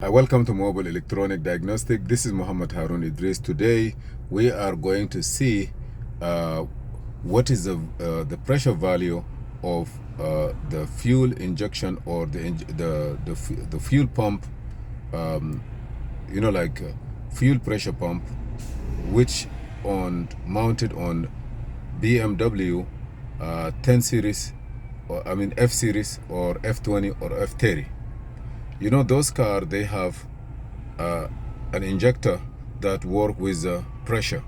Welcome to Mobile Electronic Diagnostic. This is Muhammad Harun Idris. Today we are going to see what is the pressure value of the fuel injection or the fuel pump, um, fuel pressure pump, which mounted on BMW 10 series, or I mean F series or F20 or F30. You know, those cars, they have an injector that work with pressure.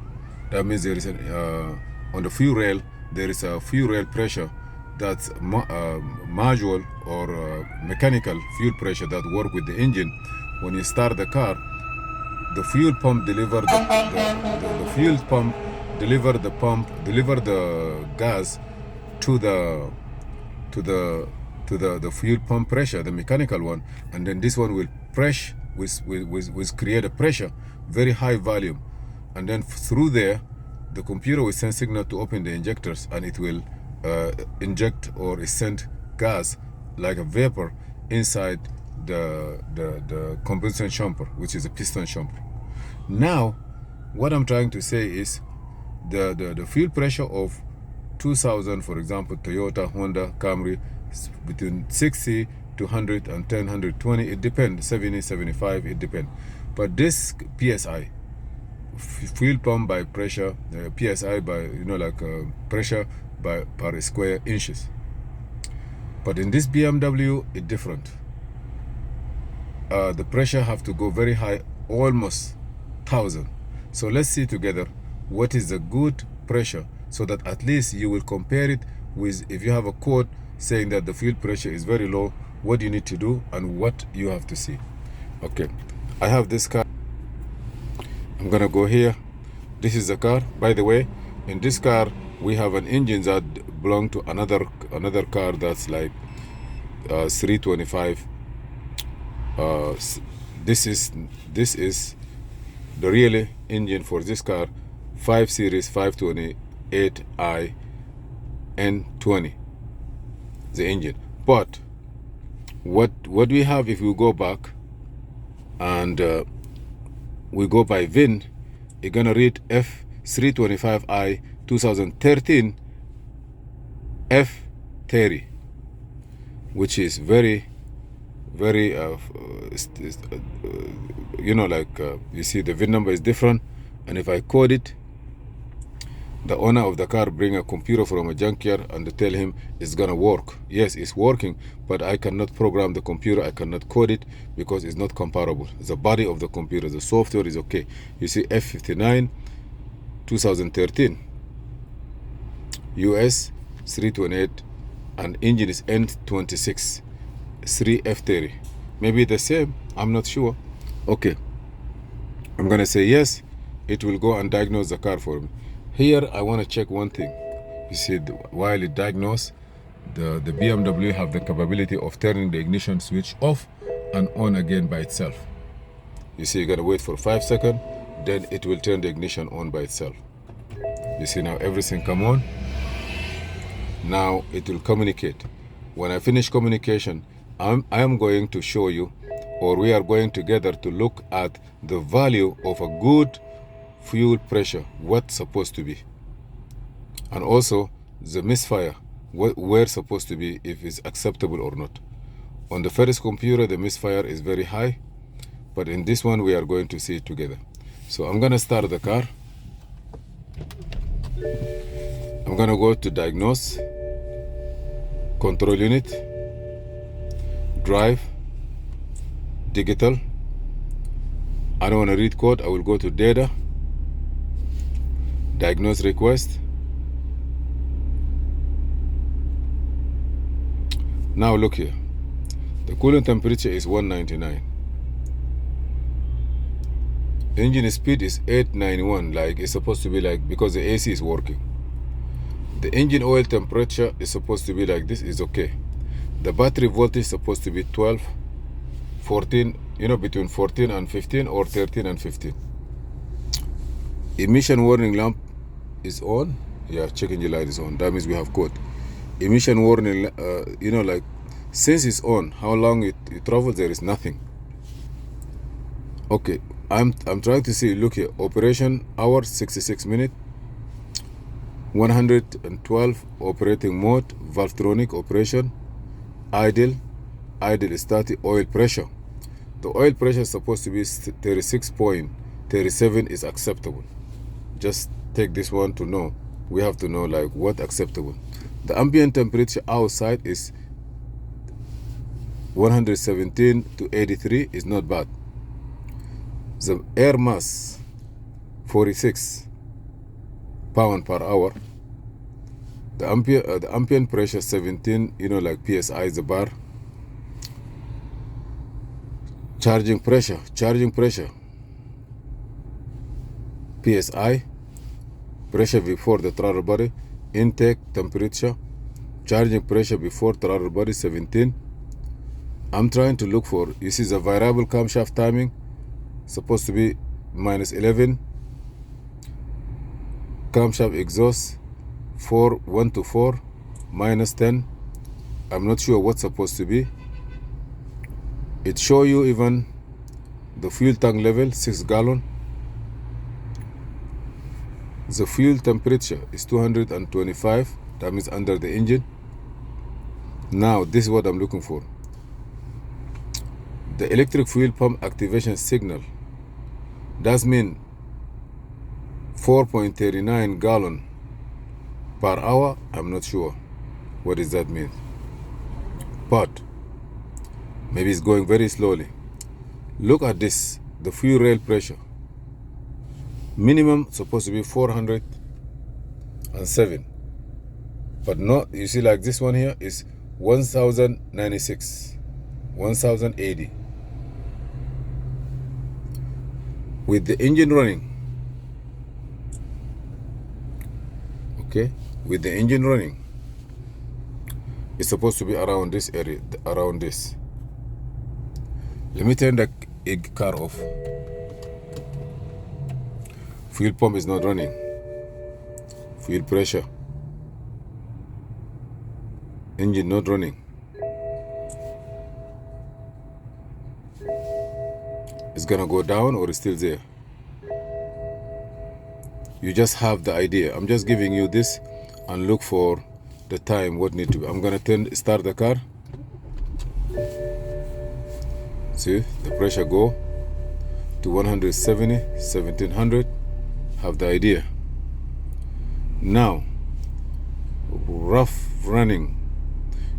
That means there is on the fuel rail, there is a fuel rail pressure that's manual or mechanical fuel pressure that work with the engine. When you start the car, the fuel pump the fuel pump deliver the gas to the to the the fuel pump pressure, the mechanical one, and then this one will press with create a pressure, very high volume, and then through there the computer will send signal to open the injectors, and it will inject or send gas like a vapor inside the combustion chamber, which is a piston chamber. Now what I'm trying to say is the fuel pressure of 2000, for example, Toyota, Honda, Camry, between 60 to 100 and 10, 120, it depends, 70, 75, it depends. But this PSI, fuel pump by pressure, PSI by, pressure by per square inches. But in this BMW, it's different. The pressure have to go very high, almost 1000. So let's see together what is the good pressure, so that at least you will compare it with, if you have a quote saying that the fuel pressure is very low, what you need to do and what you have to see. Okay, I have this car. I'm gonna go here. This is the car. By the way, in this car we have an engine that belong to another car that's like 325. This is the real engine for this car, 5 series 528i N20, the engine. But what we have, if we go back and we go by VIN, it's gonna read F325i 2013 F30, which is very you see the VIN number is different. And if I code it, the owner of the car bring a computer from a junkyard and they tell him it's gonna work. Yes, it's working, but I cannot program the computer, I cannot code it, because it's not comparable. The body of the computer, the software is okay. You see F59 2013 US 328, and engine is N26 3F30. Maybe the same, I'm not sure. Okay, I'm gonna say yes, it will go and diagnose the car for me. Here I want to check one thing. You see, while it diagnoses, the BMW have the capability of turning the ignition switch off and on again by itself. You see, you're gonna wait for 5 seconds, then it will turn the ignition on by itself. You see, now everything come on. Now it will communicate. When I finish communication, I am going to show you, or we are going together to look at the value of a good fuel pressure, what's supposed to be, and also the misfire, where supposed to be, if it's acceptable or not. On the first computer the misfire is very high, but in this one we are going to see it together. So I'm gonna start the car. I'm gonna go to diagnose, control unit, drive, digital. I don't want to read code, I will go to data, diagnose request. Now look here, the coolant temperature is 199, engine speed is 891, like it's supposed to be, like, because the AC is working. The engine oil temperature is supposed to be like this, is okay. The battery voltage is supposed to be 12, 14, between 14 and 15 or 13 and 15. Emission warning lamp is on. Yeah, check engine light is on. That means we have code. Emission warning, since it's on, how long it travels, there is nothing. Okay, I'm trying to see. Look here, operation hour 66 minutes, 112 operating mode, valvetronic operation, idle static, oil pressure. The oil pressure is supposed to be 36.37 is acceptable. Just take this one to know. We have to know like what acceptable. The ambient temperature outside is 117 to 83 is not bad. The air mass 46 pound per hour. The ambient pressure 17, you know, like PSI is the bar. Charging pressure PSI, pressure before the throttle body, intake temperature, charging pressure before throttle body 17. I'm trying to look for, you see the variable camshaft timing, supposed to be -11. Camshaft exhaust 1 to 4, -10. I'm not sure what's supposed to be. It show you even the fuel tank level, 6 gallon. The fuel temperature is 225, that means under the engine. Now this is what I'm looking for. The electric fuel pump activation signal. That means 4.39 gallon per hour. I'm not sure what does that mean, but maybe it's going very slowly. Look at this, the fuel rail pressure. Minimum supposed to be 407, but not, you see, like this one here is 1096, 1080. With the engine running, okay, with the engine running, it's supposed to be around this area, around this. Let me turn the car off. Fuel pump is not running. Fuel pressure. Engine not running. It's gonna go down or it's still there. You just have the idea. I'm just giving you this and look for the time what need to be. I'm gonna start the car. See the pressure go to 170, 1700. Have the idea. Now rough running.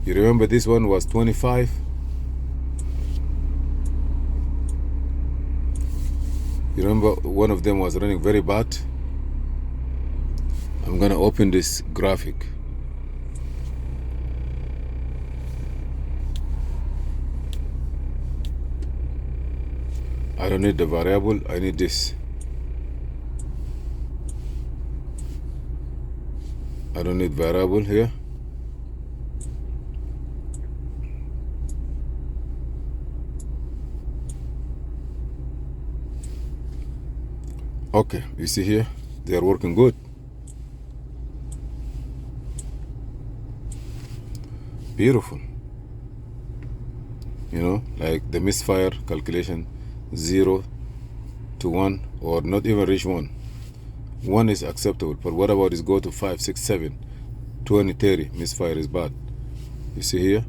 You remember this one was 25. You remember one of them was running very bad. I'm gonna open this graphic. I don't need the variable, I need this. I don't need variable here. Okay, you see here, they are working good. Beautiful. You know, like the misfire calculation, 0 to 1, or not even reach 1. 1 is acceptable, but what about is go to 5, 6, 7, 20, 30, misfire is bad. You see here,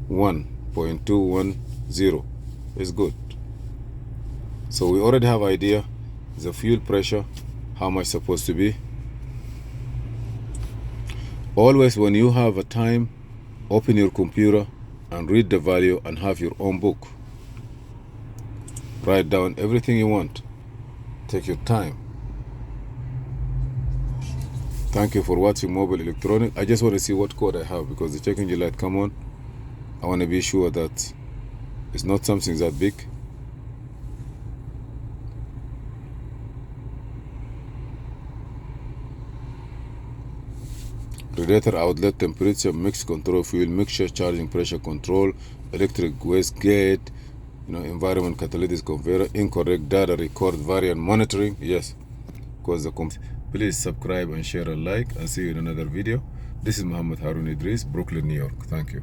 1.210 is good. So we already have idea the fuel pressure, how much supposed to be. Always when you have a time, open your computer and read the value and have your own book. Write down everything you want. Take your time. Thank you for watching Mobile Electronic. I just want to see what code I have because the check engine light come on. I want to be sure that it's not something that big. Radiator outlet temperature, mix control, fuel mixture, charging pressure control, electric waste gate, you know, environment catalytic conveyor, incorrect data record variant monitoring. Yes, because the please subscribe and share and like, and see you in another video. This is Muhammad Harun Idris, Brooklyn, New York. Thank you.